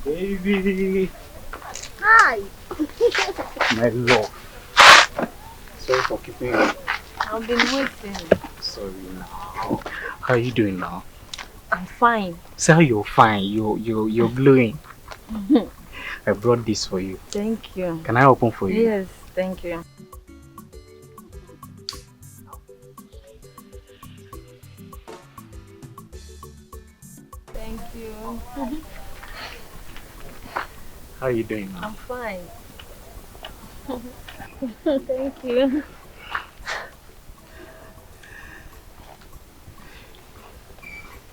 Baby! Hi! My love. Sorry for keeping you. I've been waiting. Sorry now. How are you doing now? I'm fine. Say you're fine. You're glowing. I brought this for you. Thank you. Can I open for you? Yes, thank you. Thank you. How are you doing now? I'm fine. Thank you.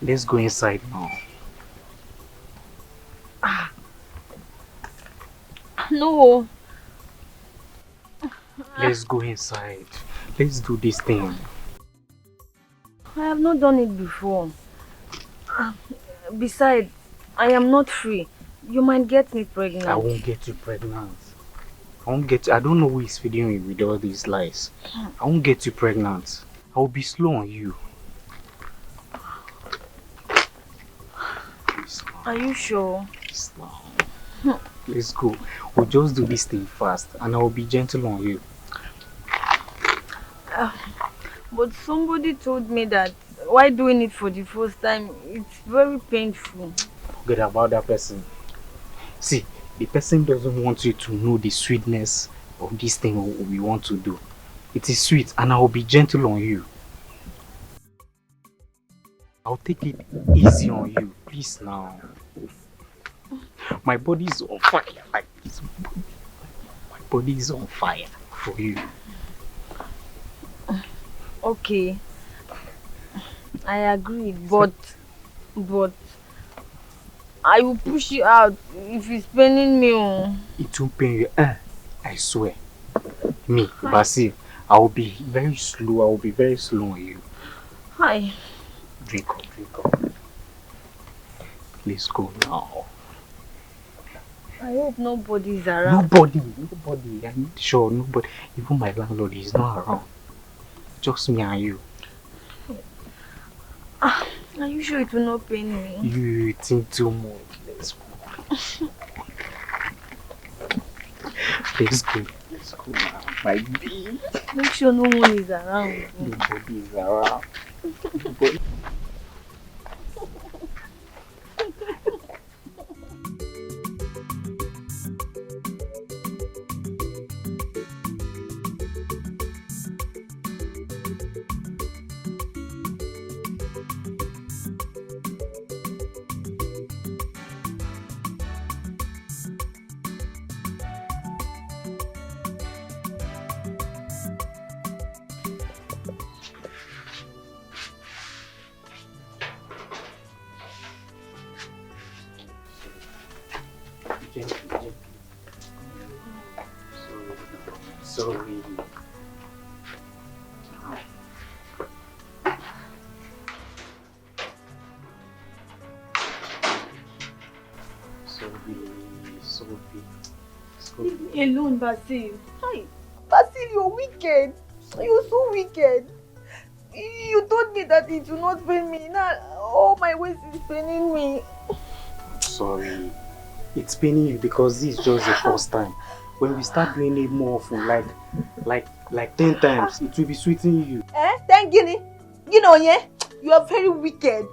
Let's go inside now. No. Let's go inside. Let's do this thing. I have not done it before. Besides, I am not free. You might get me pregnant. I won't get you pregnant. I don't know who is feeding you with all these lies. I won't get you pregnant. I will be slow on you. Are you sure? Let's go. We'll just do this thing fast and I will be gentle on you. But somebody told me that while doing it for the first time, it's very painful. Forget about that person. See, the person doesn't want you to know the sweetness of this thing we want to do. It is sweet and I will be gentle on you. I'll take it easy on you. Please now. My body is on fire like this. My body is on fire for you. Okay. I agree, but I will push you out if it's paining me. It won't pain you. I swear. Me, Basil, I will be very slow. I will be very slow on you. Hi. Drink up. Let's go now. I hope nobody is around. Nobody. I'm sure nobody. Even my landlord is not around. Just me and you. Are you sure it will not pain me? You think too much. Let's go. Let's go now, my baby. Make sure no one is around. Nobody is around. Nobody. Sorry. Leave me alone, Basil. Hi. Basil, you're wicked. You're so wicked. You told me that it will not pain me. Now, all my waist is paining me. Sorry. It's paining you because this is just the first time. When we start doing it more often, like 10 times, it will be sweetening you. 10 guinea? You know, yeah? You are very wicked.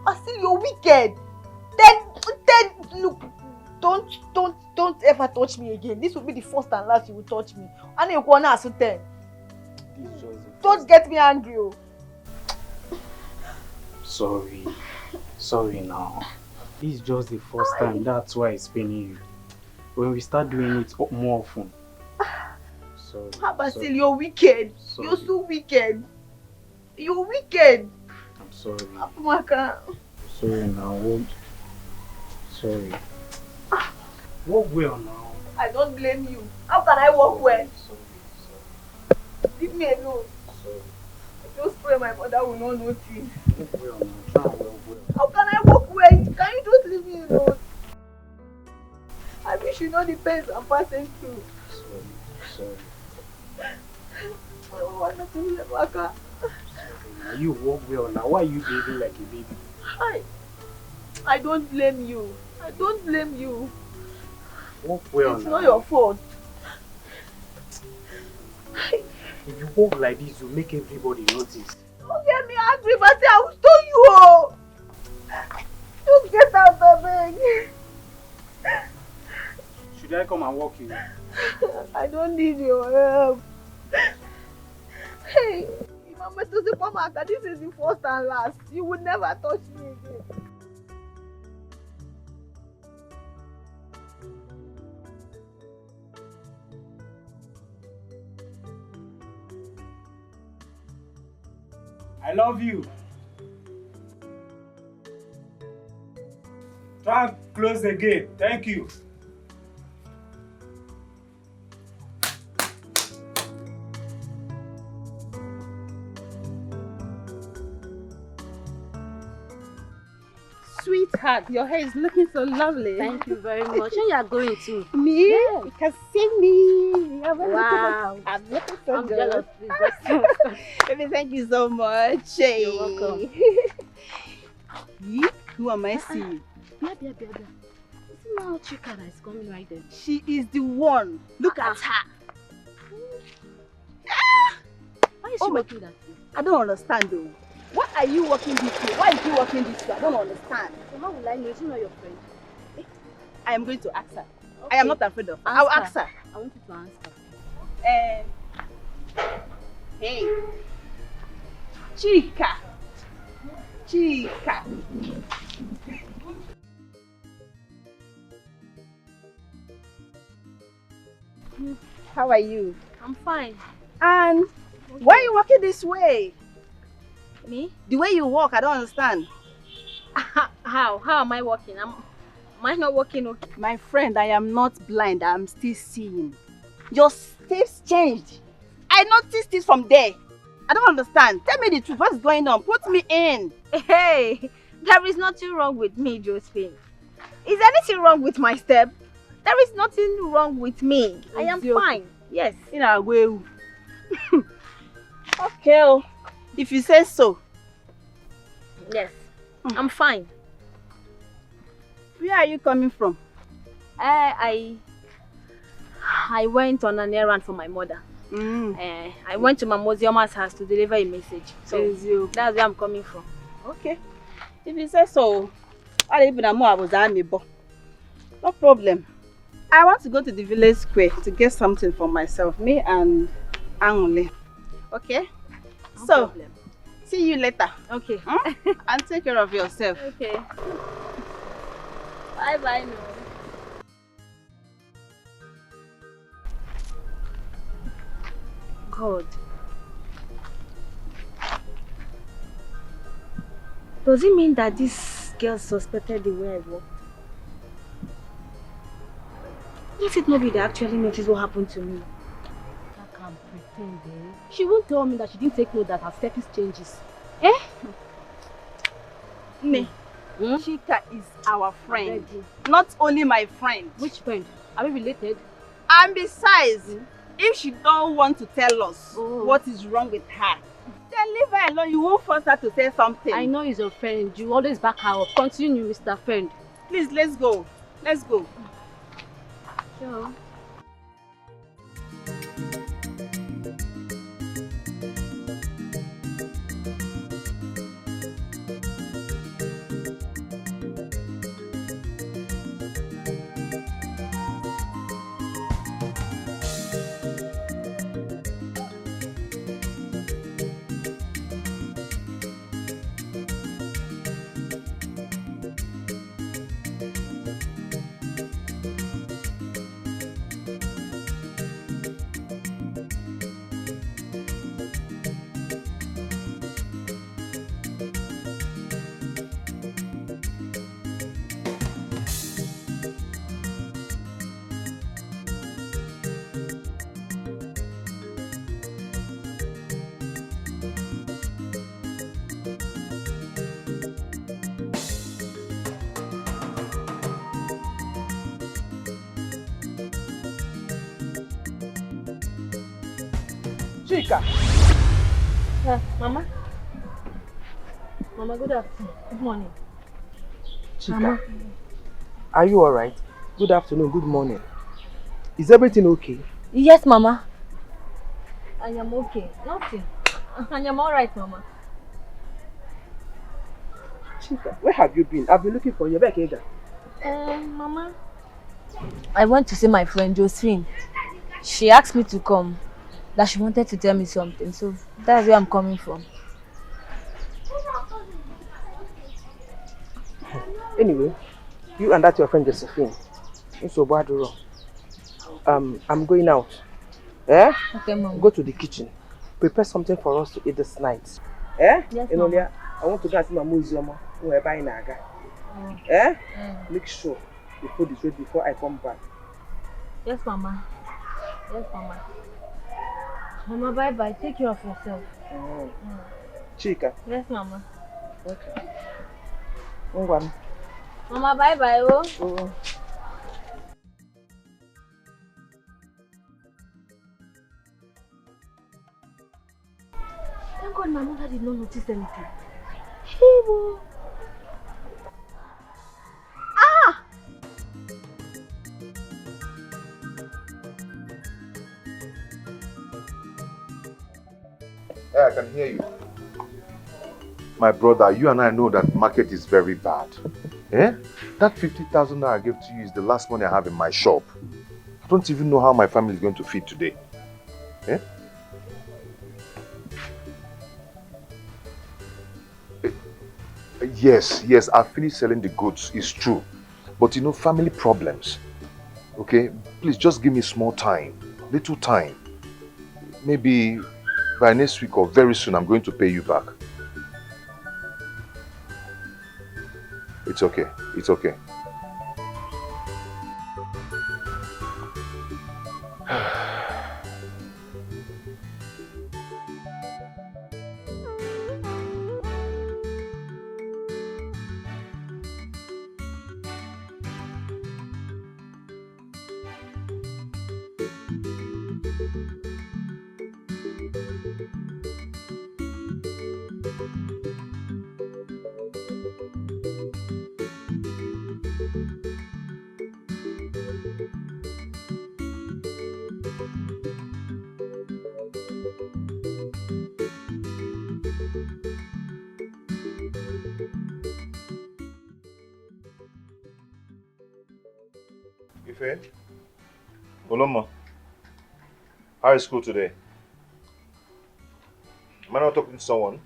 Basil, you're wicked. Then, look, don't ever touch me again. This will be the first and last you will touch me. And you're going to 10. Don't get me angry. Oh. Sorry now. This is just the first time, that's why it's paining you. When we start doing it more often. Sorry. Basil, you're wicked. Sorry. You're so wicked. You're wicked. I'm sorry. Maka. Sorry now. Sorry. Walk well now. I don't blame you. How can I walk well? Sorry. Leave me alone. Sorry. I just pray my mother will not notice. Walk well now. Try and walk well. How can I walk well? Can you just leave me alone? I wish you know the pains I'm passing through. Sorry. I don't want to be a Maka. Now you walk well now. Why are you behaving like a baby? I don't blame you. I don't blame you. Walk well It's now. not your fault. If you walk like this, you make everybody notice. Don't get me angry, but I will stone you. Oh. Just get out of it. Should I come and walk you? I don't need your help. Hey, if I'm to the supermarket, this is the first and last. You would never touch me again. I love you. Try and close the gate. Thank you. Sweetheart, your hair is looking so lovely. Thank you very much. And you are going to? Me? Yes. You can see me. Wow. I'm looking so I'm good. jealous. Baby, thank you so much. You're welcome. Who am I seeing? Bia. Isn't now Chika that is coming right there? She is the one. Look at her. Why is she working that way? I don't understand though. Why are you walking this way? Why is she walking this way? I don't understand. So how will I know? She's not your friend. I am going to ask her. Okay. I am not afraid of her. I will ask her. I want you to answer. Hey. Chika. How are you? I'm fine. And why are you walking this way? Me? The way you walk, I don't understand. How? How am I walking? Am I not walking okay? My friend, I am not blind. I'm still seeing. Your steps changed. I noticed this from there. I don't understand. Tell me the truth. What's going on? Put me in. Hey, there is nothing wrong with me, Josephine. Is anything wrong with my step? There is nothing wrong with me. I am fine. Yes. In our way. Okay. If you say so. Yes. I'm fine. Where are you coming from? I went on an errand for my mother. I went to my Mozioma's house to deliver a message. So that's where I'm coming from. Okay. If you say so, no problem. I want to go to the village square to get something for myself, me and Angole. Okay? No so, problem. See you later. Okay. And take care of yourself. Okay. Bye now. God. Does it mean that this girl suspected the way I walked? Let it not be they actually noticed what happened to me. I can pretend, eh? She won't tell me that she didn't take note that her step changes. Eh? Ne. Chika is our friend. Not only my friend. Which friend? Are we related? And besides, if she don't want to tell us what is wrong with her, then leave her alone. You won't force her to say something. I know he's your friend. You always back her up. Continue, Mr. Friend. Please, let's go. Let's go. Sure. Chika. Mama. Mama, good afternoon. Good morning. Chika. Mama. Are you alright? Good afternoon, good morning. Is everything okay? Yes, Mama. I am okay. Nothing. I am alright, Mama. Chika, where have you been? I've been looking for you. Back here. Mama. I went to see my friend Josephine. She asked me to come. That she wanted to tell me something. So that's where I'm coming from. Anyway, you and that your friend Josephine. So I'm going out. Eh? Okay, Mom. Go to the kitchen. Prepare something for us to eat this night. Eh? Yes, Mama. I want to go and see my museum. We're buying Naga. Eh? Make sure the food is ready before I come back. Yes, Mama. Yes, Mama. Mama, bye-bye. Take care of yourself. Chika. Yes, Mama. Okay. Mama, bye-bye. Oh. Thank God my mother did not notice anything. Shibo. Ah! Yeah, I can hear you. My brother, you and I know that market is very bad. Eh? That 50,000 I gave to you is the last money I have in my shop. I don't even know how my family is going to feed today. Eh? Yes, I finished selling the goods, it's true. But you know, family problems. Okay? Please just give me small time, little time. Maybe by next week or very soon, I'm going to pay you back. It's okay. It's okay. Ife? Oloma, how is school today? Am I not talking to someone?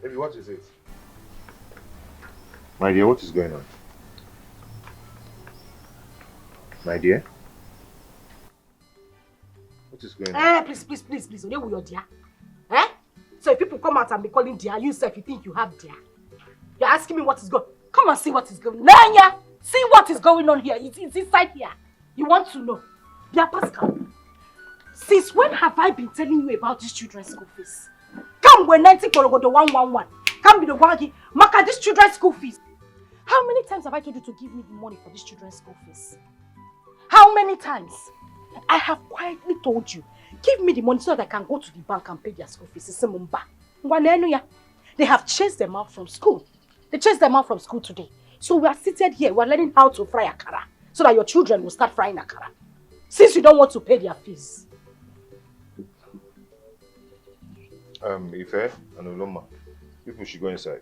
Baby, what is it? My dear, what is going on? My dear? What is going on? Please. Only with your dear. Eh? So if people come out and be calling dear, you self, you think you have dear. You're asking me what is going on. Come and see what is going on. Nanya! See what is going on here. It's inside here. You want to know? Dear Pascal, since when have I been telling you about these children's school fees? Come when 90 go to 111. Come be the one give Maka these children's school fees. How many times have I told you to give me the money for these children's school fees? How many times? I have quietly told you, give me the money so that I can go to the bank and pay their school fees. They have chased them out from school. They chased them out from school today. So we are seated here, we are learning how to fry akara so that your children will start frying akara. Since you don't want to pay their fees. Ife and Oloma, people should go inside.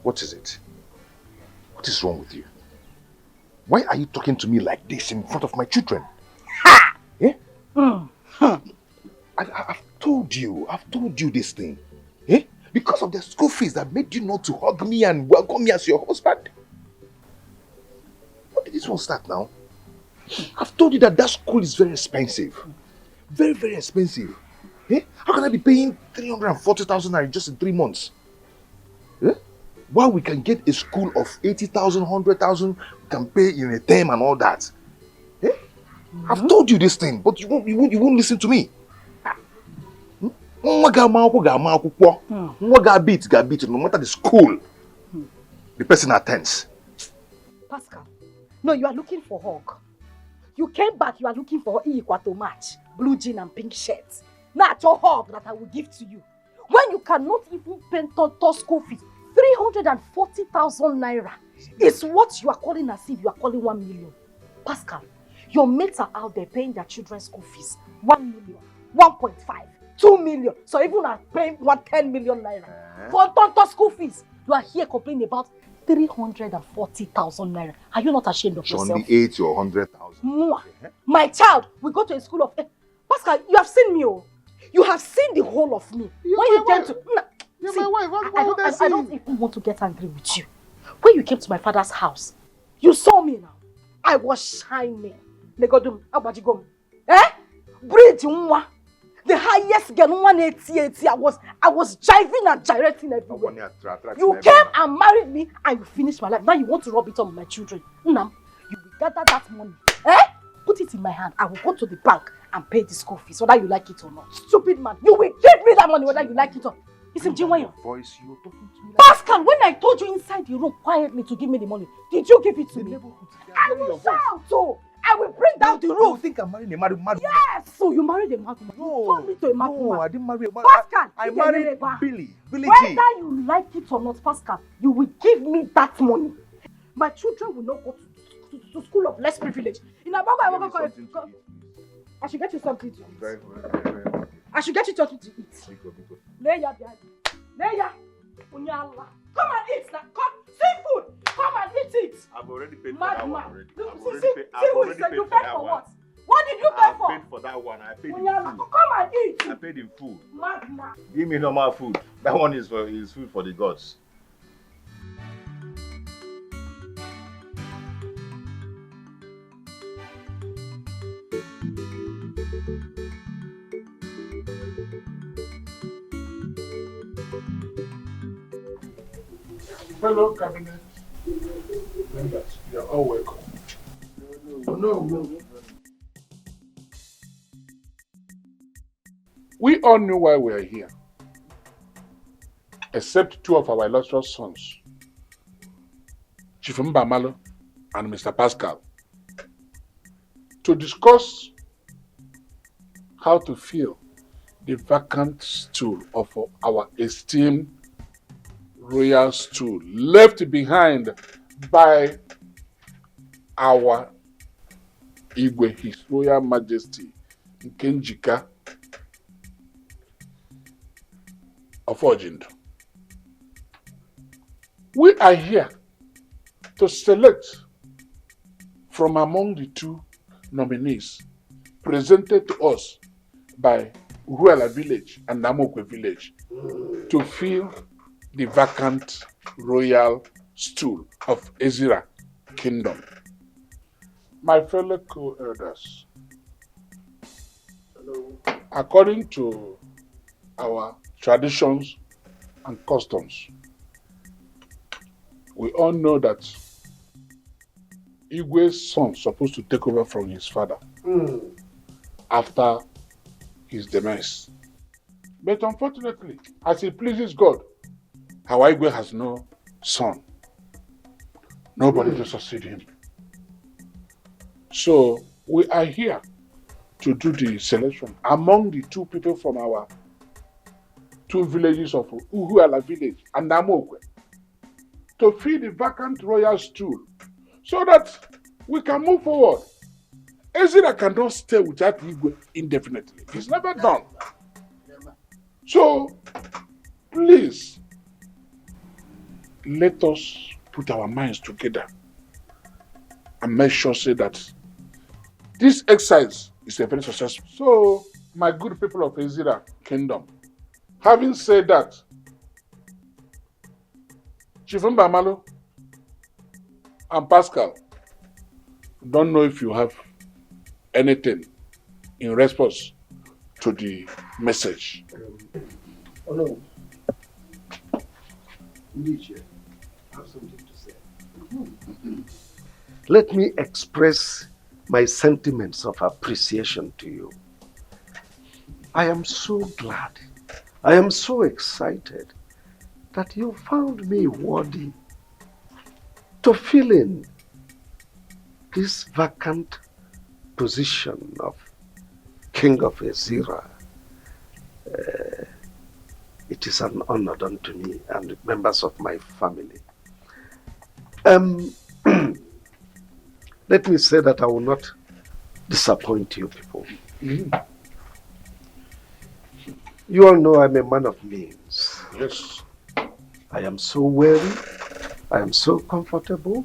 What is it? What is wrong with you? Why are you talking to me like this in front of my children? Ha! Eh? I've told you this thing. Eh? Because of the school fees that made you not to hug me and welcome me as your husband. What did this one start now? I've told you that school is very expensive. Very, very expensive. Eh? How can I be paying 340,000 just in 3 months? Eh? While we can get a school of 80,000, 100,000, we can pay in a term and all that. Eh? I've told you this thing, but you won't listen to me. No matter the school the person attends. Pascal, no, you are looking for hug. You came back, you are looking for equal to match. Blue jean and pink shirts. Not your hug that I will give to you. When you cannot even pay total school fees, 340,000 naira is what you are calling as if you are calling 1 million. Pascal, your mates are out there paying their children's school fees. 1 million, 1.5, 2 million. So even are paying 10 million naira for total school fees. You are here complaining about 340,000 naira. Are you not ashamed of yourself? It's only 80 or 100,000. My child will go to a school of... Pascal, you have seen me, oh. You have seen the whole of me. You're when you my came wife. to... You're see, my wife. I don't even want to get angry with you. When you came to my father's house, you saw me now. I was shining. Legodum, abajigom. Bridge unwa. The highest girl, 180. I was jiving and gyrating everywhere. You came and married me and you finished my life. Now you want to rub it on my children. Nam, you will gather that money. Put it in my hand. I will go to the bank and pay the school fees, whether you like it or not. Stupid man, you will give me that money whether you like it or not. Listen, Jinwayo. Voice, you're talking to me like Pascal, when I told you inside the room quietly to give me the money, did you give it to me? I will shout, so I will bring down the roof. You think I'm marrying a mad woman? Yes, so you married a mad woman. You told me to a mad woman. I didn't marry a mad Pascal, I married Billy G. Whether you like it or not, Pascal, you will give me that money. My children will not go to school of less privilege. In Abaga, I should get you something to eat. I should get you something to eat. Leia, Leia, Unyala. Come and eat now. Come, seafood. Come and eat it. I've already paid for Mad that man. one already. You paid for what? What did you pay for? I paid for that one. I paid in Unyala, full. come and eat. I paid in full. Mad man. Give me normal food. That one is food for the gods. Fellow cabinet members, you are all welcome. No. We all knew why we are here, except two of our illustrious sons, Chief Mbamalo and Mr. Pascal, to discuss how to fill the vacant stool of our esteemed royal stool left behind by our Igwe, His Royal Majesty Nkenjika of Ojindo. We are here to select from among the two nominees presented to us by Uhuala Village and Namokwe Village to fill the vacant royal stool of Ezira Kingdom. My fellow co-elders, according to our traditions and customs, we all know that Igwe's son is supposed to take over from his father after his demise. But unfortunately, as it pleases God, our Igwe has no son. Nobody to succeed him. So we are here to do the selection among the two people from our two villages of Uhuala village and Namokwe to fill the vacant royal stool so that we can move forward. Ezira cannot stay without Igwe indefinitely. It's never done. So please, let us put our minds together and make sure say that this exercise is a very successful. So, my good people of Ezira Kingdom, having said that, Chief Mbamalo and Pascal, don't know if you have anything in response to the message. Oh no. Nietzsche, I have something to say. Let me express my sentiments of appreciation to you. I am so glad, I am so excited that you found me worthy to fill in this vacant position of King of Ezira, it is an honor done to me and members of my family. Let me say that I will not disappoint you people. You all know I'm a man of means. Yes. I am so wealthy. I am so comfortable.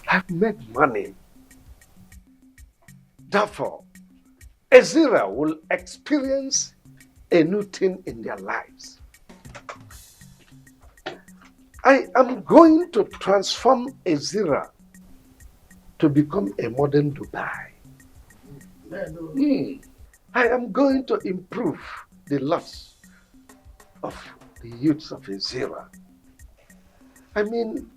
I've made money. Therefore, Ezira will experience a new thing in their lives. I am going to transform Ezira to become a modern Dubai. I am going to improve the lots of the youths of Ezira. I mean,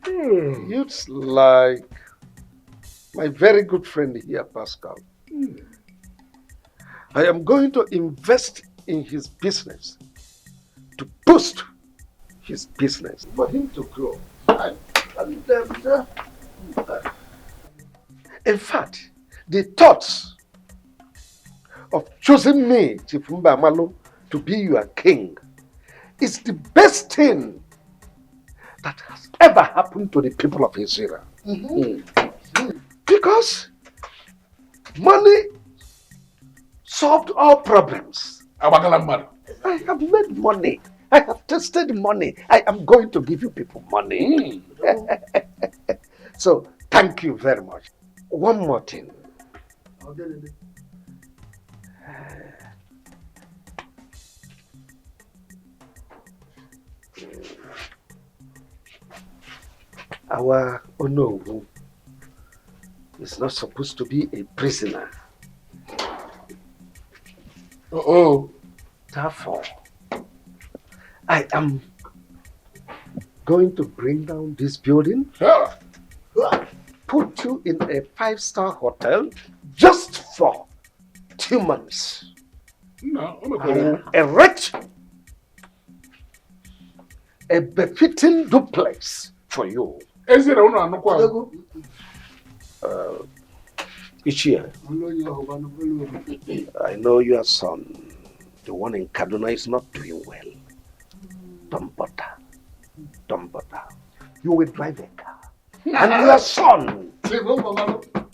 youths like my very good friend here, Pascal. I am going to invest in his business to boost his business for him to grow. In fact, the thoughts of choosing me, Chief Mbamalu, to be your king is the best thing that has ever happened to the people of Ezira. Because money solved all problems. I have made money. I have tasted money. I am going to give you people money. So, thank you very much. One more thing. Our Onowu is not supposed to be a prisoner. Therefore, I am going to bring down this building, put you in a 5-star hotel just for 2 months. I will erect a befitting duplex for you. Each year, I know your son, the one in Kaduna, is not doing well. Don't bother. Don't bother. You will drive a car. And your son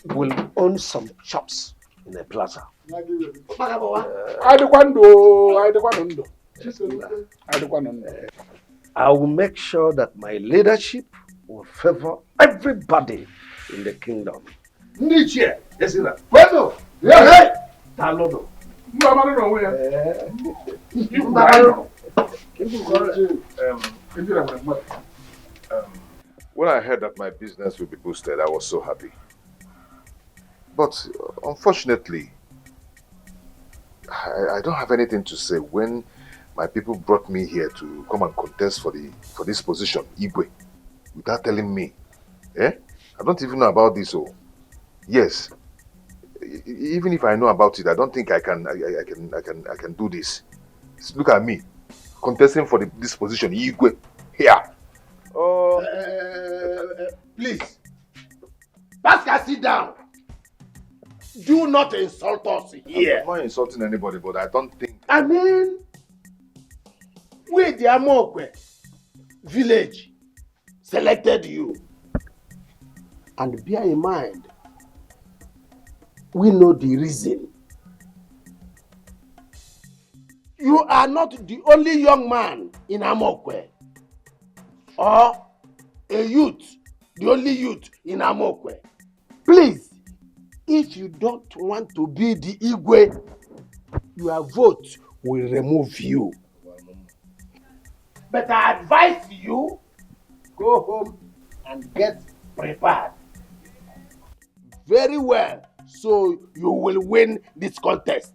will own some shops in a plaza. I will make sure that my leadership will favor everybody in the kingdom. Niche, Ezira. Bueno. Hey. Talodo. When I heard that my business will be boosted, I was so happy. But unfortunately, I don't have anything to say when my people brought me here to come and contest for this position, Igwe, without telling me. I don't even know about this. Oh, yes. Even if I know about it, I don't think I can do this. Look at me, contesting for this position, Igwe, here. Please, Pascal, sit down. Do not insult us here. I'm not insulting anybody, but I don't think. I mean, we the Amokwe village selected you. And bear in mind, we know the reason. You are not the only young man in Amokwe, or a youth, the only youth in Amokwe. Please, if you don't want to be the Igwe, your vote will remove you. But I advise you, go home and get prepared very well, so you will win this contest.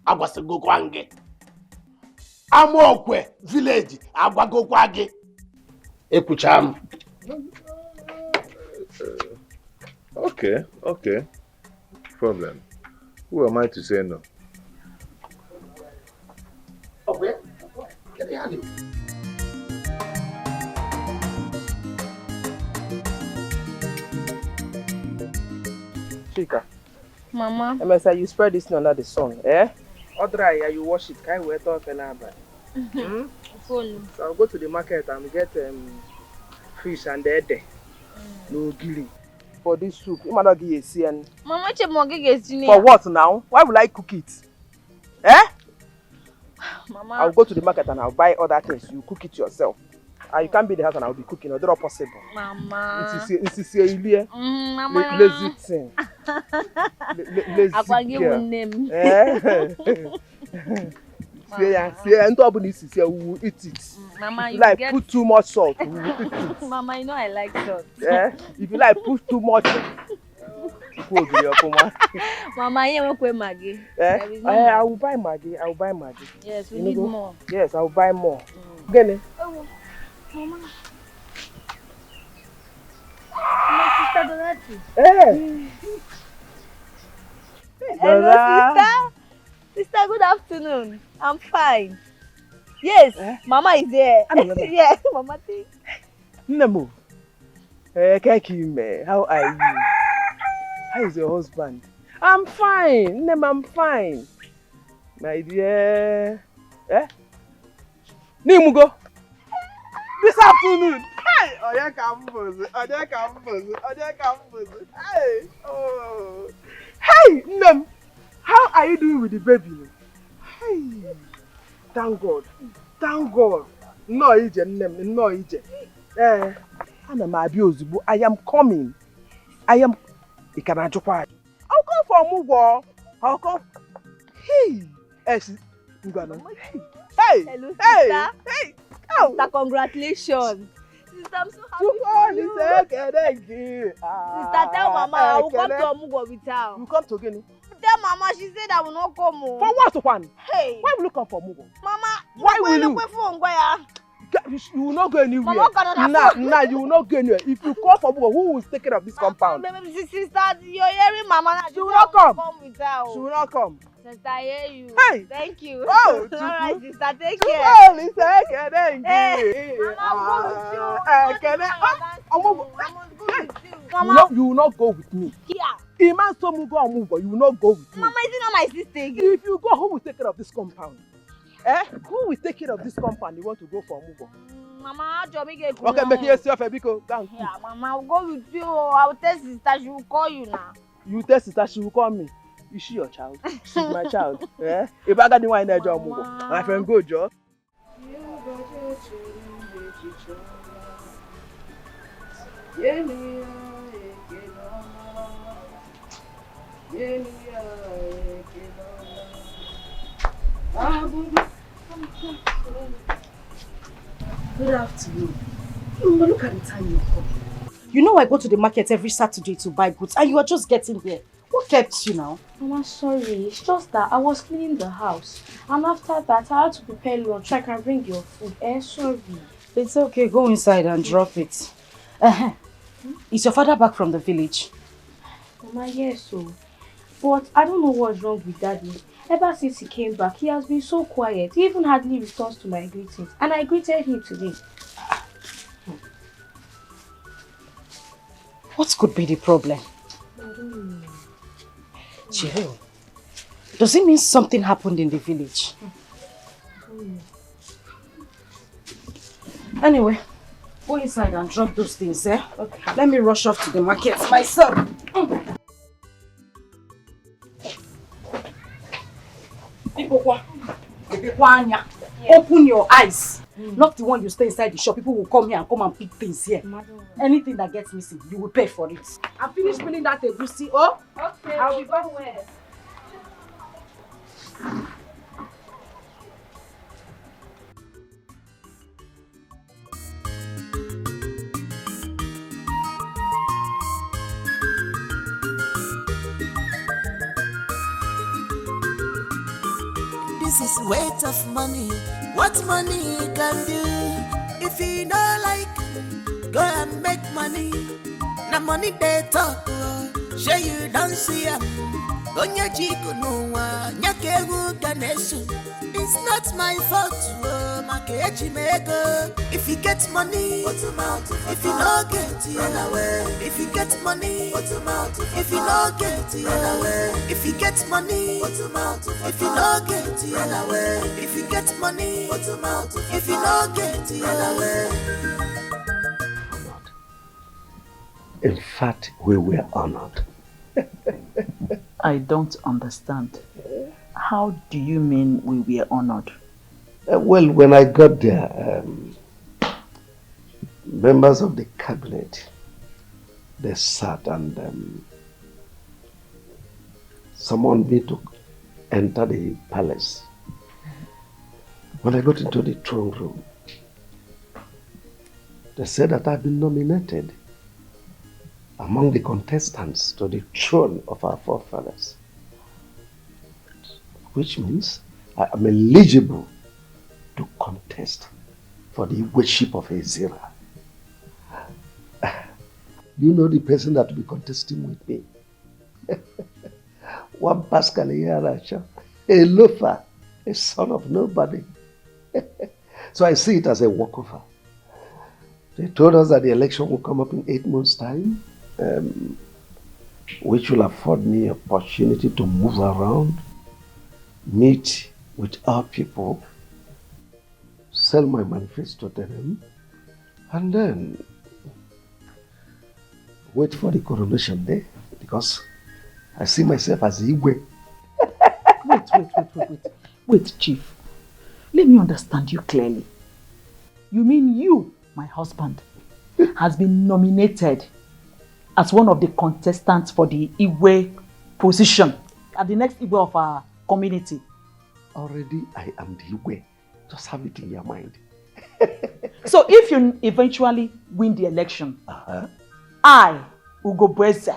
Agwasegokwange. Amokwe village, Agwagokwange. Ekucham. Okay. Problem. Who am I to say no? Okay. Get the hand. Chika. Mama. MSI, you spread this under the sun, eh? Or dry, you wash it. Can you wait off and So I'll go to the market and get fish and the no gilly. For this soup, you might not give a CN. Mama, for what now? Why would I cook it? Eh? Mama. I'll go to the market and I'll buy other things. You cook it yourself. You can't be in the house and I'll be cooking. It's not possible. Mama. This is a Mama. lazy thing. Lazy girl. See, we will eat it. Mama, if you like put too much salt, we will eat it. Mama, you know I like salt. Yeah? If you like put too much. Mama, you won't pay Maggie. I will buy Maggie. I will buy Maggie. Yes, we need more. Yes, I will buy more. Get it? Oh, Mama. My sister Dorothy. Hello, sister. Sister, good afternoon. I'm fine. Yes, Mama is there. Yes, Mama thinks. Nemo. How are you? How is your husband? I'm fine. Nem, I'm fine. My dear. Nimugo. This afternoon. Hey! Oya campus. Hey! Oh. Hey! Nem. How are you doing with the baby? Hey! Thank God. Thank God. No, Ije, Nem. No, Ije. I am coming. I'll come for Mugo. I'll come. Hey! Hey! Hello, sister. Hey! Hey! Oh. Sister, congratulations. Sister, I'm so happy for you. Sister, tell Mama I will come to Omugo with her. You come to Guinea? Tell Mama, she said I will not come. For what one? Hey! Why will you come for Mugo? Mama, why will you? You will not go anywhere. Nah, you will not go anywhere. If you come for Mugo, who will take care of this compound? Sister, you're hearing Mama. She will not come. With her. She will not come. Sister, I hear you. Hey! Thank you. Oh, alright, sister, take care. Thank you. Mama, you will not go with me. Yeah. Iman Somugo and Mugo, you will not go with me. Mama, is it not my sister again? If you go, who will take care of this compound? Who will take care of this compound? You want to go for Mugo? Mama, okay, make yourself a big go. Yeah, Mama, I'll go with you. I'll tell sister, she will call you now. You tell sister, she will call me. Is she your child? She's my child. If I got the one in there, John Mugo, my friend, go, Joe. Good afternoon. Look at the time you come. You know I go to the market every Saturday to buy goods and you are just getting here. What kept you now? Mama, sorry. It's just that I was cleaning the house. And after that, I had to prepare lunch so I can bring your food. Sorry. It's okay. Go inside and drop it. Is your father back from the village? Mama, yes, so. But I don't know what's wrong with Daddy. Ever since he came back, he has been so quiet. He even hardly responds to my greetings. And I greeted him today. What could be the problem? I don't know. Jill, does it mean something happened in the village? Anyway, go inside and drop those things, Okay. Let me rush off to the market myself. Open your eyes. Not the one you stay inside the shop. People will come here and come and pick things here. Anything that gets missing, you will pay for it. I finished peeling that egusi. Oh, okay. I will go where? This is weight of money. What money can do? If you don't like, go and make money. Now money they talk. Sure you don't see them. Onye jiko n'ụwa nyaka egwu ga na-eso. It's not my fault, oh, maka eji m ego. If you get money, if you no get it, if you get money, if you no get it, if you get money, if you no get it, if you get money, if you no get it. In fact, we were honored. I don't understand. How do you mean we were honored? Well, when I got there, members of the cabinet, they sat and summoned me to enter the palace. When I got into the throne room, they said that I've been nominated among the contestants to the throne of our forefathers, which means I am eligible to contest for the worship of Ezira. You know the person that will be contesting with me? One Pascal Yaracha, a loafer, a son of nobody. So I see it as a walkover. They told us that the election will come up in 8 months' time, which will afford me an opportunity to move around, meet with our people, sell my manifesto to them, and then wait for the coronation day, because I see myself as Igwe. Wait, Chief. Let me understand you clearly. You mean you, my husband, has been nominated as one of the contestants for the Igwe position at the next Igwe of our community? Already I am the Igwe. Just have it in your mind. So if you eventually win the election, I, Ugo Bweze,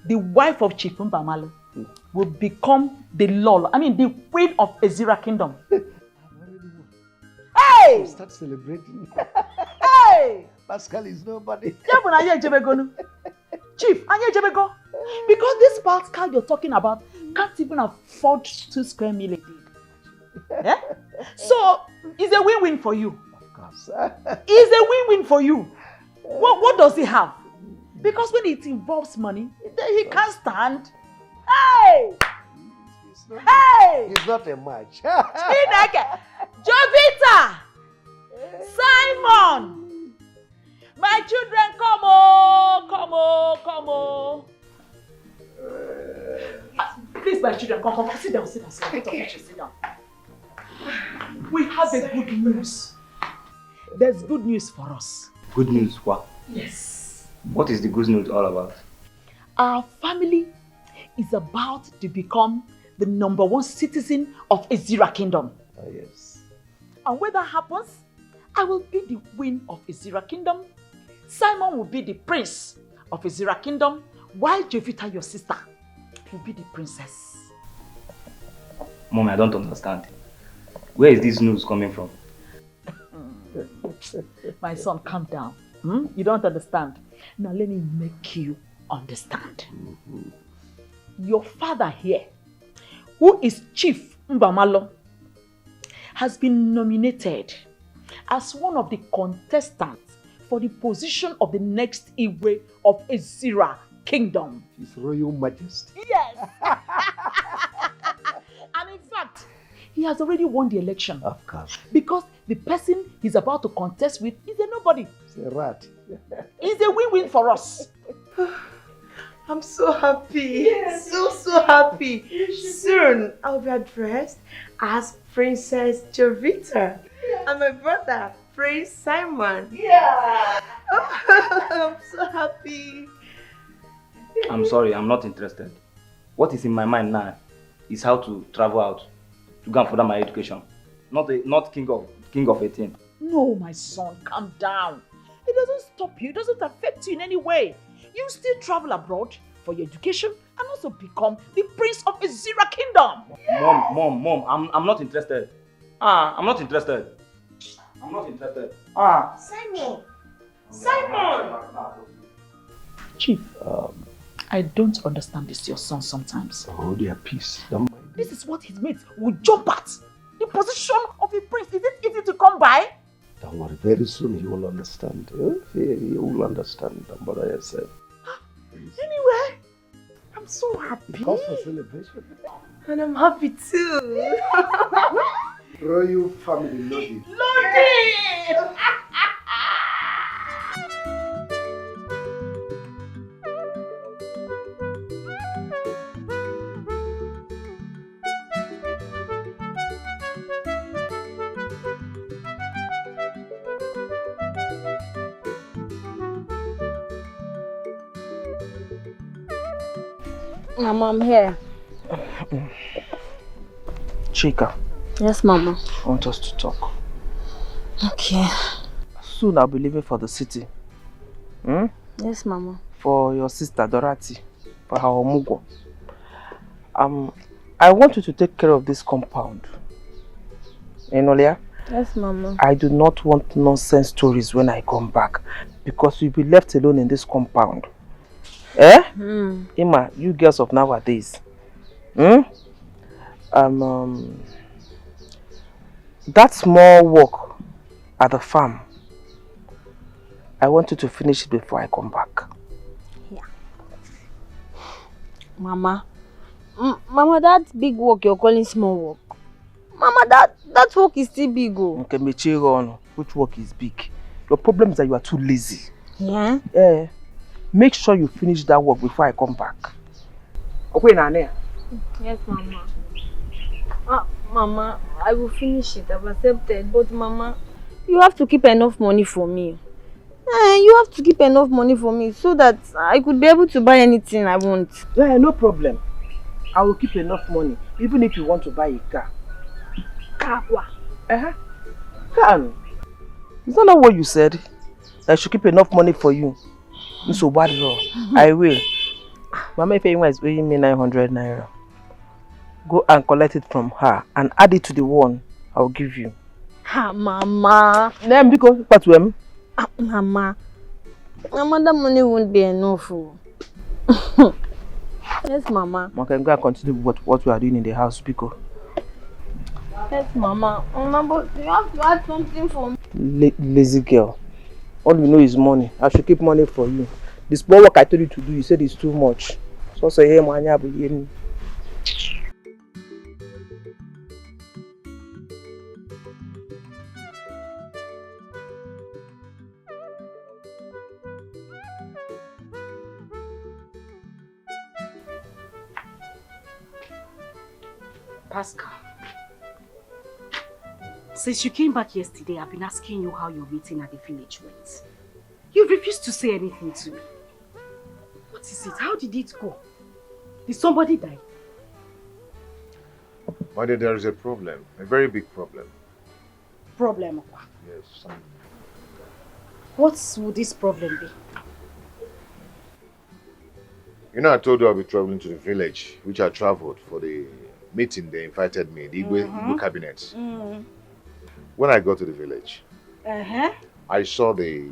the wife of Chief Mbamalo, will become the the queen of Ezira Kingdom. Hey! Start celebrating. Hey! Pascal is nobody. Chief, because this Pascal you're talking about can't even afford 2 square meals. Yeah? So, it's a win-win for you. Of course. It's a win-win for you. What does he have? Because when it involves money, he can't stand. Hey! He's not a match. Jovita! Simon! My children, come on. Please, my children, come. Sit down. Sit down. We have a good news. There's good news for us. Good news, what? Yes. What is the good news all about? Our family is about to become the #1 citizen of Ezira Kingdom. Oh, yes. And when that happens, I will be the queen of Ezira Kingdom. Simon will be the prince of Ezira Kingdom, while Jovita, your sister, will be the princess. Mom, I don't understand. Where is this news coming from? My son, calm down. You don't understand. Now let me make you understand. Your father here, who is Chief Mbamalo, has been nominated as one of the contestants for the position of the next Igwe of Ezira Kingdom. His Royal Majesty. Yes! And in fact, he has already won the election. Of course. Because the person he's about to contest with is a nobody. It's a rat. It's a win-win for us. I'm so happy. Yes. So happy. Soon I'll be addressed as Princess Jovita. Yeah. And my brother, Prince Simon. Yeah. I'm so happy. I'm sorry, I'm not interested. What is in my mind now is how to travel out to go and further my education. Not king of 18. No, my son, calm down. It doesn't stop you. It doesn't affect you in any way. You still travel abroad for your education and also become the prince of Ezira Kingdom. Yes. Mom, I'm not interested. I'm not interested. Simon! Chief, I don't understand this, your son, sometimes. Oh, dear, peace. Don't mind. This is what his mates would jump at. The position of a prince. Is it easy to come by? Don't worry, very soon he will understand. He will understand. Don't bother yourself. Anyway, I'm so happy. Cause for celebration. And I'm happy too. Royal family, Lodi. Lodi! Mama, I'm here. Chika, Yes, Mama. I want us to talk. Okay. Soon I'll be leaving for the city. Yes, Mama. For your sister Dorothy, for her omugo. I want you to take care of this compound. Enolia? Yes, Mama. I do not want nonsense stories when I come back, because you'll be left alone in this compound. Eh? Ima, you girls of nowadays. That small work at the farm, I want you to finish it before I come back. Yeah. Mama. Mama, that big work you're calling small work. Mama, that work is still big. Okay, Mechiron, which work is big? Your problem is that you are too lazy. Yeah? Make sure you finish that work before I come back. Okay, Nane? Yes, Mama. Mama, I will finish it. I've accepted. But Mama, you have to keep enough money for me. You have to keep enough money for me so that I could be able to buy anything I want. Yeah, no problem. I will keep enough money, even if you want to buy a car. Car? Car? Is that not what you said? I should keep enough money for you. So bad, I will. Mama, if anyone is owing me 900 naira, go and collect it from her and add it to the one I'll give you. Mama. Then because what to him? Mama, that money won't be enough. Yes, Mama. I can go and continue with what we are doing in the house, because. Yes, Mama. Mama, but you have to add something for me. Lazy girl. All you know is money. I should keep money for you. The small work I told you to do, you said it's too much. So say, hey, man, Pascal, since you came back yesterday, I've been asking you how your meeting at the village went. You refused to say anything to me. What is it? How did it go? Did somebody die? My dear, there is a problem. A very big problem. Problem? Yes. What would this problem be? You know, I told you I'll be traveling to the village, which I traveled for the meeting they invited me, the Igbo cabinet. When I got to the village, I saw the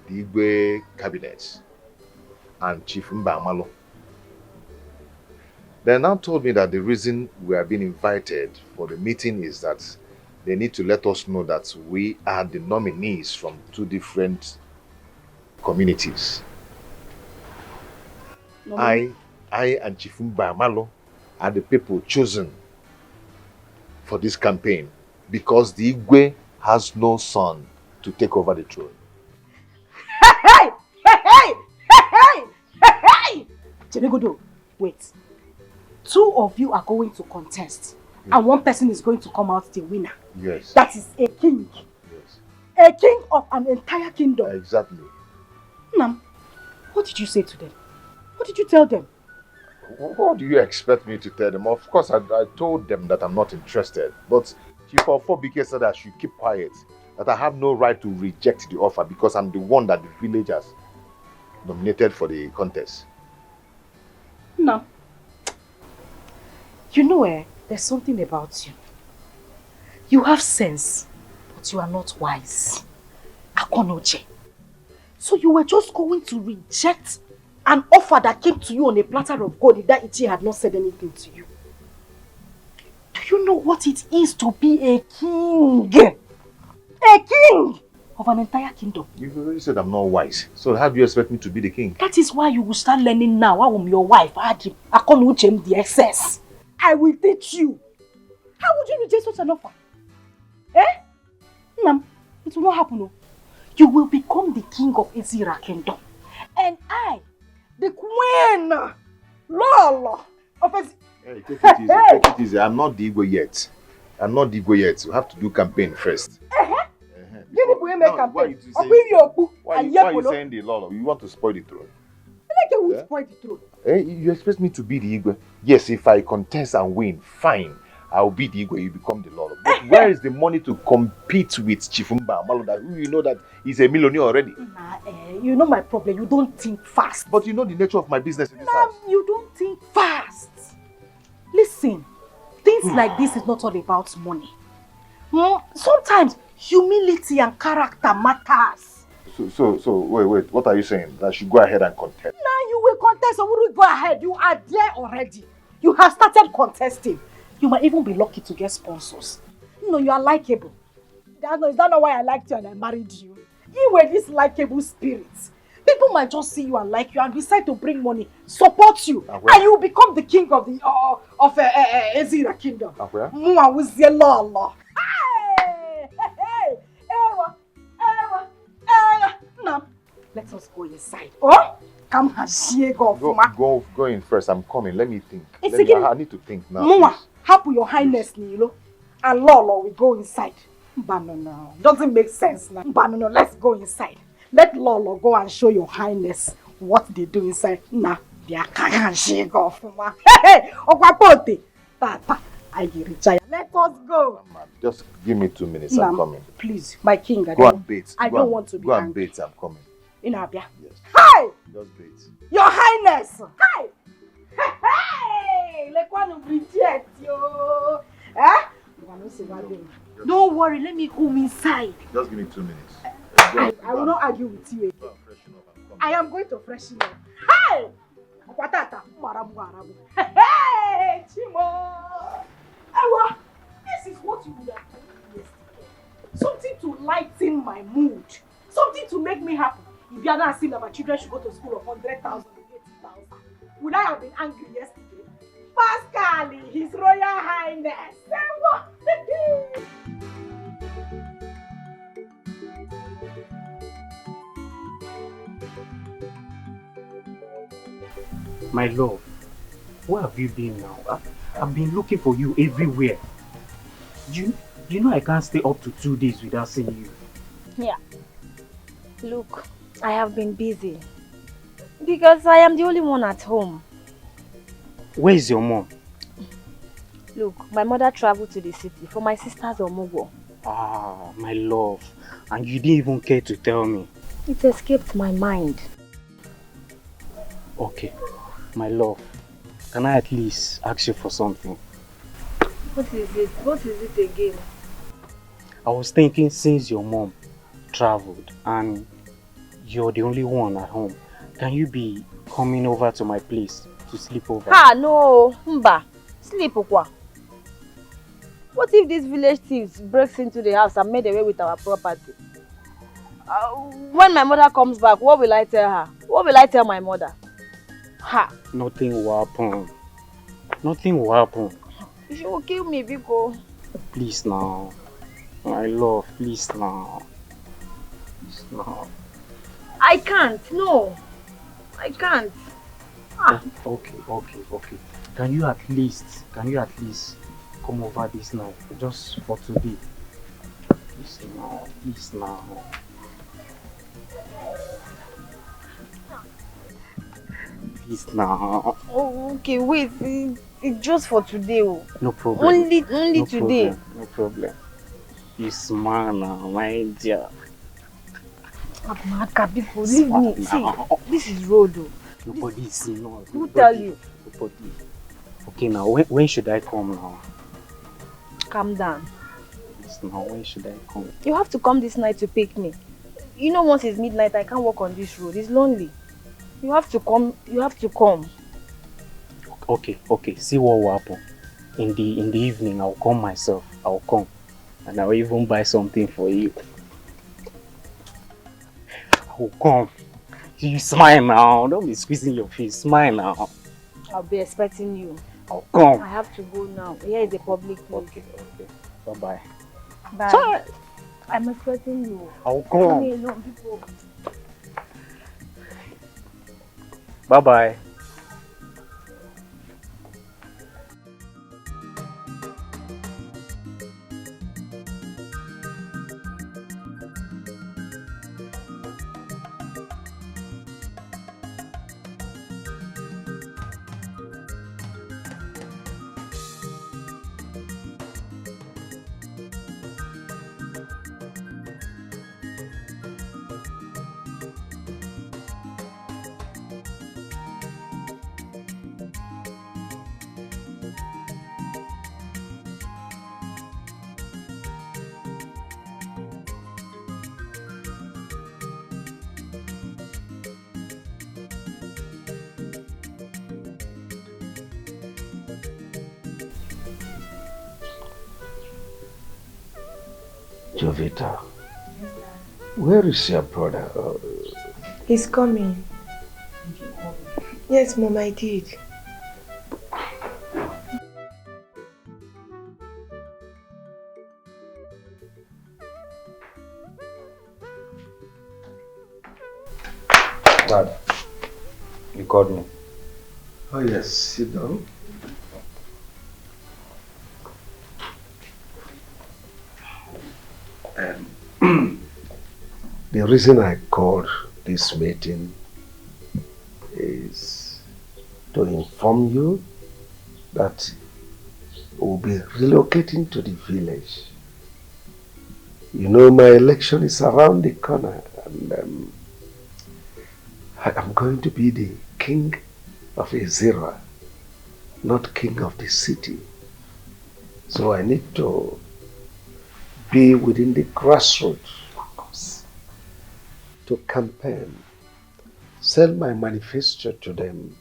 Igbo cabinet and Chief Mbamalo. They now told me that the reason we are being invited for the meeting is that they need to let us know that we are the nominees from 2 different communities. I and Chief Mbamalo are the people chosen for this campaign because the Igwe has no son to take over the throne. Jenegodo, wait. 2 of you are going to contest, and 1 person is going to come out the winner. Yes. That is a king. Yes. A king of an entire kingdom. Exactly. Nam, what did you say to them? What did you tell them? What do you expect me to tell them? Of course, I told them that I'm not interested. But Chief BK said I should keep quiet. That I have no right to reject the offer because I'm the one that the villagers nominated for the contest. No. You know, there's something about you. You have sense, but you are not wise. Akonoche. So you were just going to reject An offer that came to you on a platter of gold if that Ichie had not said anything to you. Do you know what it is to be a king? A king of an entire kingdom. You've already said I'm not wise. So how do you expect me to be the king? That is why you will start learning now. I am your wife. I can't the excess. I will teach you. How would you reject such an offer? Eh? Nam, it will not happen. No. You will become the king of Izira kingdom. And I, the queen, Lola of Izira. Hey, take it easy, take it easy. I'm not the Igbo yet. I'm not the Igbo yet. We have to do campaign first. Why are you saying the Lolo? You want to spoil the throne? Spoil the throne. Hey, you expect me to be the Igwe? Yes, if I contest and win, fine. I'll be the Igwe, you become the Lolo. But where is the money to compete with Chifumba Amaloda, who you know that he's a millionaire already? You know my problem. You don't think fast. But you know the nature of my business in this house. You don't think fast. Listen, things like this is not all about money. Sometimes humility and character matters. So, wait, what are you saying? That I should go ahead and contest? Now you will contest, or will go ahead? You are there already. You have started contesting. You might even be lucky to get sponsors. You are likable. Is that not why I liked you and I married you? You were this likable spirit. People might just see you and like you and decide to bring money, support you, and you will become the king of the Ezira kingdom. Let us go inside. Oh, come and go in first. I'm coming. Let me think. I need to think now. Mwa, happy your highness, Nilo, and Lolo will go inside. No, doesn't make sense now. No, let's go inside. Let Lolo go and show your highness what they do inside. Nah, they are can't shake off. Hey, Okwapote, Tata, I get it. Let us go. Just give me 2 minutes. I'm coming. Please, my king. Go and bait. I don't want to be angry. Go and bait. I'm coming. In Abia. Yes. Hi! Just bait. Your highness. Hi! Hey! Like one of reject you. Eh? Don't worry, let me come inside. Just give me 2 minutes. I will not argue with you again. I am going to freshen up. Hi! Hey! Chimo! Ewa! This is what you would have told me yesterday. Something to lighten my mood. Something to make me happy. If you are not saying that my children should go to school of 100,000 and 80,000, would I have been angry yesterday? Pascal, His Royal Highness. My love, where have you been now? I've been looking for you everywhere. You know I can't stay up to 2 days without seeing you. Yeah. Look, I have been busy. Because I am the only one at home. Where is your mom? Look, my mother traveled to the city for my sister's omugo. Ah, my love. And you didn't even care to tell me. It escaped my mind. Okay, my love. Can I at least ask you for something? What is it? What is it again? I was thinking, since your mom traveled and you're the only one at home, can you be coming over to my place to sleep over? No, Mba. Sleep okwa. What if these village thieves breaks into the house and made away with our property? When my mother comes back, what will I tell her? What will I tell my mother? Nothing will happen. Nothing will happen. She will kill me, Biko. Please now. My love, please now. Please now. I can't, no. I can't. Okay. Can you at least come over this night, just for today? Please now. Please now. Oh, okay, wait. It's just for today. No problem. Only no today. Problem. No problem. You smile now, my dear. Amaka, people, leave me. See, this is road. Nobody is seeing. Who tell you? Nobody. Okay, now when should I come now? Calm down. Yes, now when should I come? You have to come this night to pick me. You know, once it's midnight, I can't walk on this road. It's lonely. You have to come. You have to come. Okay, okay. See what will happen. In the evening, I'll come myself. I'll come. And I'll even buy something for you. I'll come. You smile now. Don't be squeezing your face. Smile now. I'll be expecting you. I'll come. I have to go now. Here is a public place. Okay, okay. Bye-bye. Bye. Sorry. I'm expecting you. I'll come. Leave me alone, people. Bye-bye. Jovita, where is your brother? He's coming. Yes, Mom, I did. Dad, you called me. Oh yes, sit down. The reason I called this meeting is to inform you that we'll be relocating to the village. You know, my election is around the corner, and I'm going to be the king of Ezira, not king of the city. So I need to be within the grassroots to campaign, sell my manifesto to them,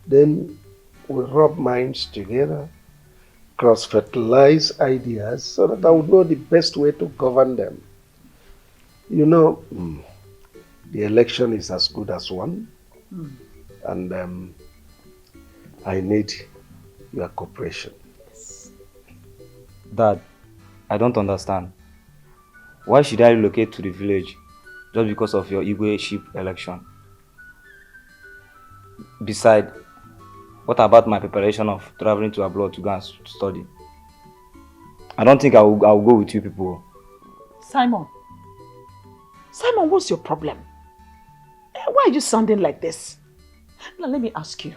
then we'll rub minds together, cross-fertilize ideas so that I would know the best way to govern them. You know, the election is as good as one, and I need your cooperation. Dad, I don't understand. Why should I relocate to the village just because of your Igwe sheep election? Besides, what about my preparation of traveling to abroad to go and study? I don't think I will go with you people. Simon, what's your problem? Why are you sounding like this? Now let me ask you.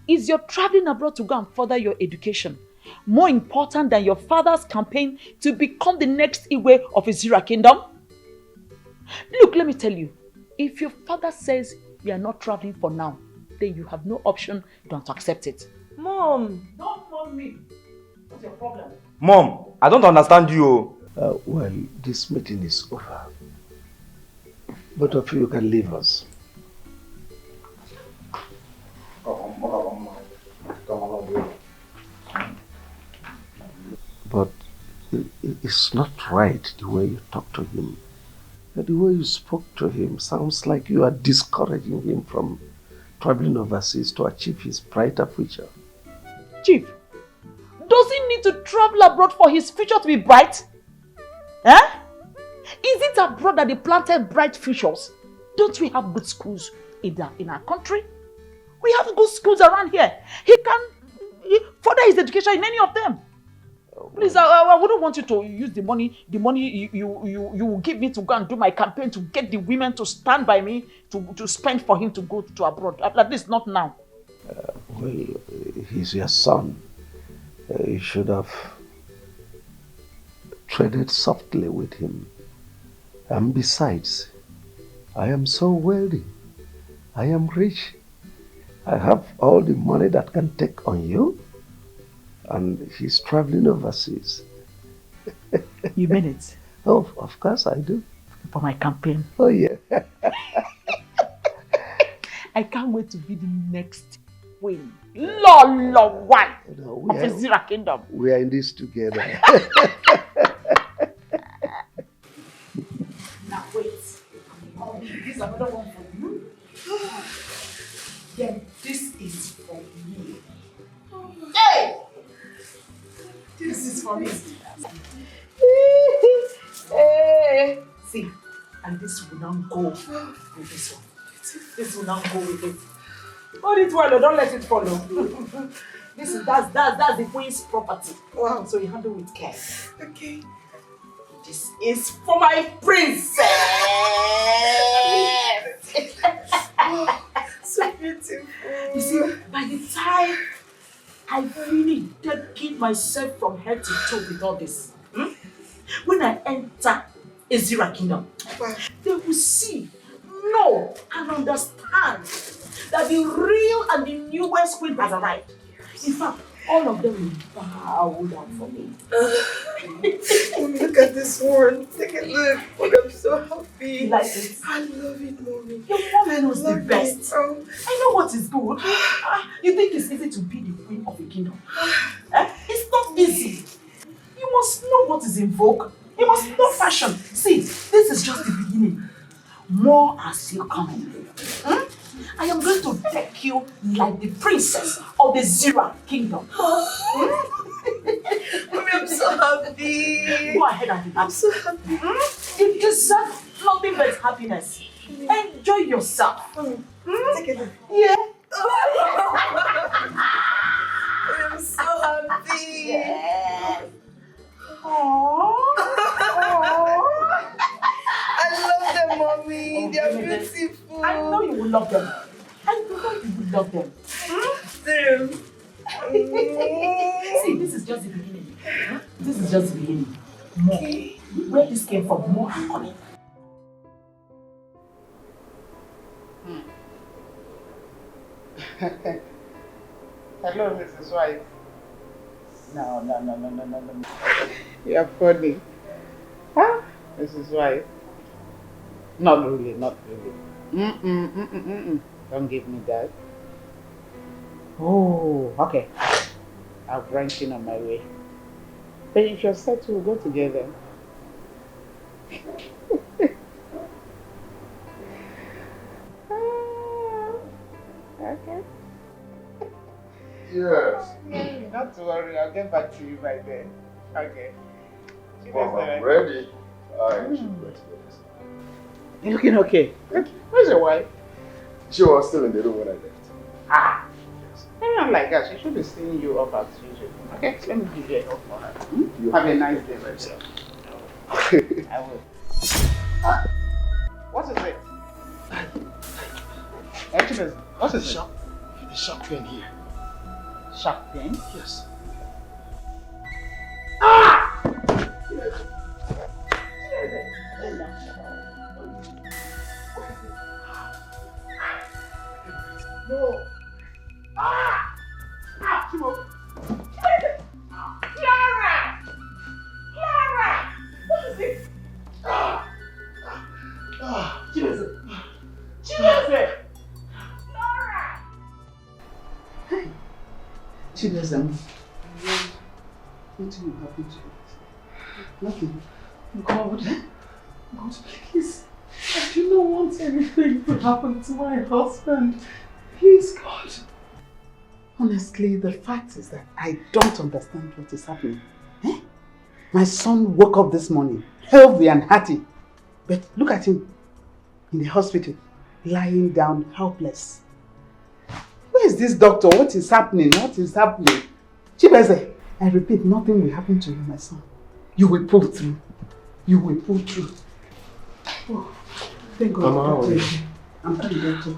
Is your traveling abroad to go and further your education more important than your father's campaign to become the next Igwe of Ezira Kingdom? Look, let me tell you, if your father says you are not traveling for now, then you have no option than to accept it. Mom! Don't mom me. What's your problem? Mom, I don't understand you. Well, this meeting is over. Both of you can leave us. But it's not right the way you talk to him. The way you spoke to him sounds like you are discouraging him from traveling overseas to achieve his brighter future. Chief, does he need to travel abroad for his future to be bright? Eh? Is it abroad that they planted bright futures? Don't we have good schools in our country? We have good schools around here. He can further his education in any of them. Please, I wouldn't want you to use the money you will give me to go and do my campaign to get the women to stand by me to spend for him to go to abroad. At least not now. Well, he's your son. You should have treaded softly with him. And besides, I am so wealthy. I am rich. I have all the money that can take on you. And he's traveling overseas. You mean it? Oh, of course I do. For my campaign? Oh, yeah. I can't wait to be the next queen. Lolo one of the Zira kingdom. We are in this together. Now wait. This is another one for you. Then this is for me. Hey! This is for me. Hey! See, and this will not go with this one. This will not go with it. Hold it well, don't let it follow. That's the queen's property. Wow. So you handle with care. Okay. This is for my princess. Oh, so beautiful. You see, by the time I really dedicate myself from head to toe with all this, when I enter Ezira kingdom, they will see, know, and understand that the real and the newest queen has arrived. In fact, all of them will bow down for me. Look at this one. Take a look. Oh, I'm so happy. You like it? I love it, mommy. Your mom knows the best. I know what is good. You think it's easy to be the queen of a kingdom? It's not easy. You must know what is in vogue. You must know fashion. See, this is just the beginning. More are still coming. I am going to deck you like the princess of the Zira kingdom. Mommy, I'm so happy. Go ahead and be happy. I'm so happy. You deserve nothing but happiness. Enjoy yourself. Take a look. Yeah. I'm so happy. Yes. I love them, mommy. They're beautiful. I know you will love them. I know you will love them. See, this is just the beginning. This is just the beginning. More. Where this came from, more are coming. Hello, Mrs. White. No. You are funny. Huh? Mrs. White? Not really. Don't give me that. Oh, okay. I'll branch in on my way. Then if you're set, we'll go together. Okay. Yes. Not to worry, I'll get back to you by then. Okay. Mom, I'm ready. I am ready. You're looking okay. Where's your wife? She was still in the room when I left. Ah. Anyone like that, she should be seeing you up as usual. Okay, let me give you a hug for her. Have a nice day, myself. I will. What is it? Actually, what is it? A sharp pain here. Sharp pain? Yes. Ah! No. Ah! Ah! Timo! Clara! Clara! What is it? Ah! Ah! Chimese! Chimese! Clara! Hey! Chimese! Nothing will happen to you. Nothing. God, God, please. I do not want anything to happen to my husband. Please, God. Honestly, the fact is that I don't understand what is happening. My son woke up this morning, healthy and hearty. But look at him in the hospital, lying down helpless. Where is this doctor? What is happening? What is happening? Chibeze, I repeat, nothing will happen to you, my son. You will pull through. You will pull through. Oh, thank God. Mama, I'm fine, doctor.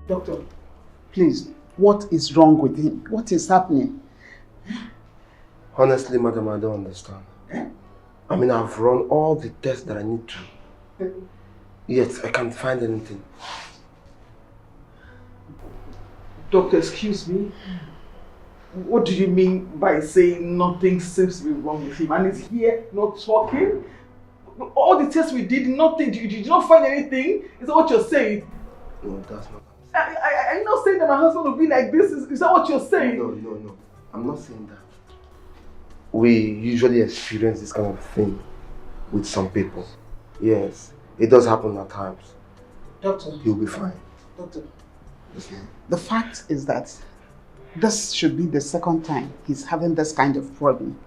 Doctor, please, what is wrong with him? What is happening? Honestly, madam, I don't understand. I mean, I've run all the tests that I need to. Yet, I can't find anything. Doctor, excuse me. What do you mean by saying nothing seems to be wrong with him? And he's here not talking? All the tests we did, nothing. You did not find anything? Is that what you're saying? No, that's not. Are you not saying that my husband will be like this? Is that what you're saying? No. I'm not saying that. We usually experience this kind of thing with some people. Yes, it does happen at times. Doctor. He'll be fine. Doctor. Yes, ma'am. The fact is that this should be the second time he's having this kind of problem.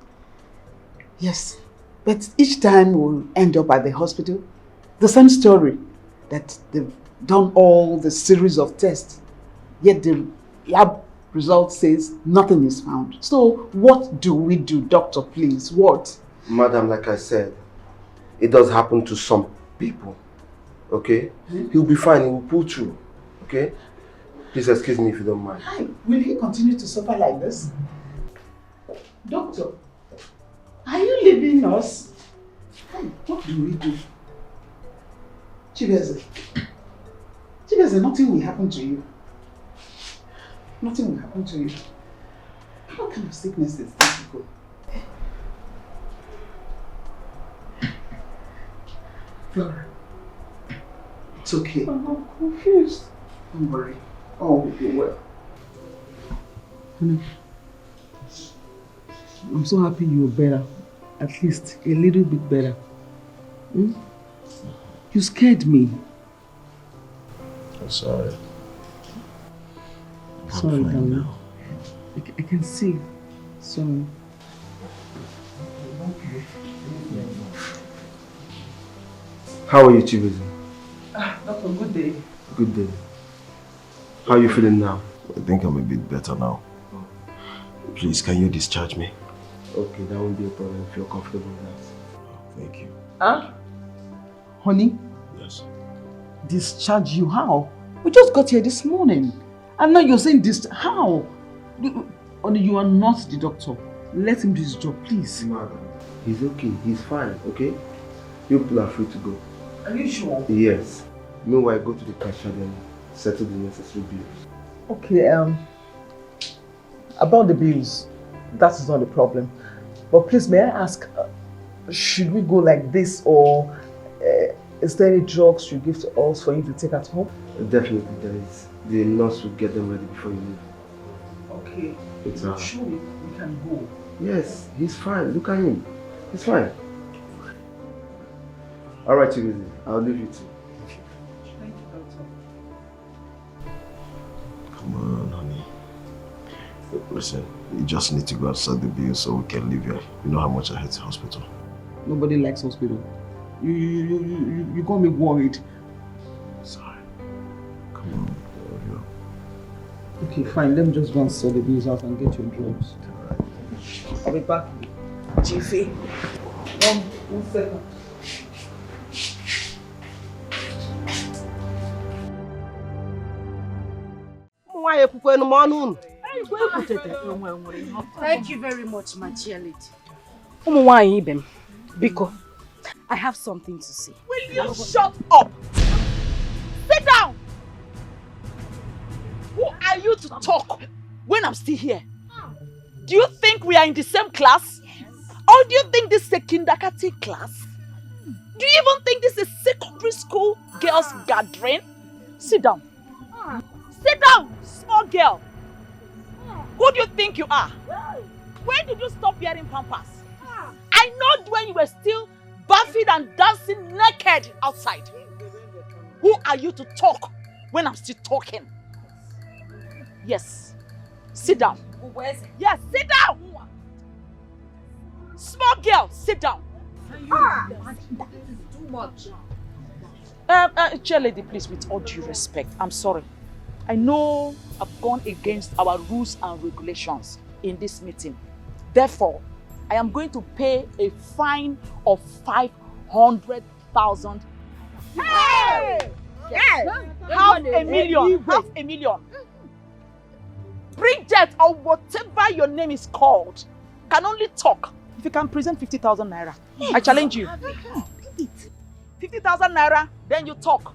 Yes, but each time we'll end up at the hospital, the same story, that they've done all the series of tests, yet the lab result says nothing is found. So what do we do, doctor, please? What? Madam, like I said, it does happen to some people, okay? He'll be fine, he will pull through, okay? Please excuse me if you don't mind. Hi, will he continue to suffer like this? Doctor, are you leaving us? Hi, what do we do? Chibeze, nothing will happen to you. Nothing will happen to you. What kind of sickness is this? Flora, it's okay. I'm confused. Don't worry. All will be well. Honey, I'm so happy you're better. At least a little bit better. Hmm? You scared me. I'm sorry. Sorry, darling. I can see. Sorry. How are you, Chibeze? Doctor, good day. Good day. How are you feeling now? I think I'm a bit better now. Please, can you discharge me? Okay, that won't be a problem if you're comfortable with that. Thank you. Huh? Honey? Yes. Discharge you? How? We just got here this morning. And now you're saying this. How? Honey, you are not the doctor. Let him do his job, please. Madam, he's okay. He's fine, okay? You people are free to go. Are you sure? Yes. Meanwhile, go to the cashier and settle the necessary bills. Okay, about the bills, that is not the problem. But please, may I ask, should we go like this, or is there any drugs you give to us for you to take at home? Definitely there is. The nurse will get them ready before you leave. Okay. It's sure we can go. Yes, he's fine. Look at him. He's fine. Alright, Chibeze, I'll leave you too. Thank you, doctor. Come on, honey. Listen, you just need to go and set the bill so we can leave here. You know how much I hate the hospital. Nobody likes hospital. You got me worried. Sorry. Come on. Okay, fine. Let me just go and sort the bills out and get your drugs. Alright. I'll be back. Jiffy. One second. Thank you very much, my dear lady. Biko, I have something to say. Will you shut up? Sit down! Who are you to talk when I'm still here? Do you think we are in the same class? Or do you think this is a kindergarten class? Do you even think this is secondary school girls gathering? Sit down. Sit down, small girl. Who do you think you are? When did you stop wearing pampers? I know when you were still bathing and dancing naked outside. Who are you to talk when I'm still talking? Yes. Sit down. Yes, sit down. Small girl, sit down. Too much. Chair lady, please, with all due respect, I'm sorry. I know I've gone against our rules and regulations in this meeting. Therefore, I am going to pay a fine of 500,000. Hey! Half a million. Half a million. Bridget or whatever your name is called can only talk if you can present 50,000 naira. I challenge you. 50,000 naira, then you talk.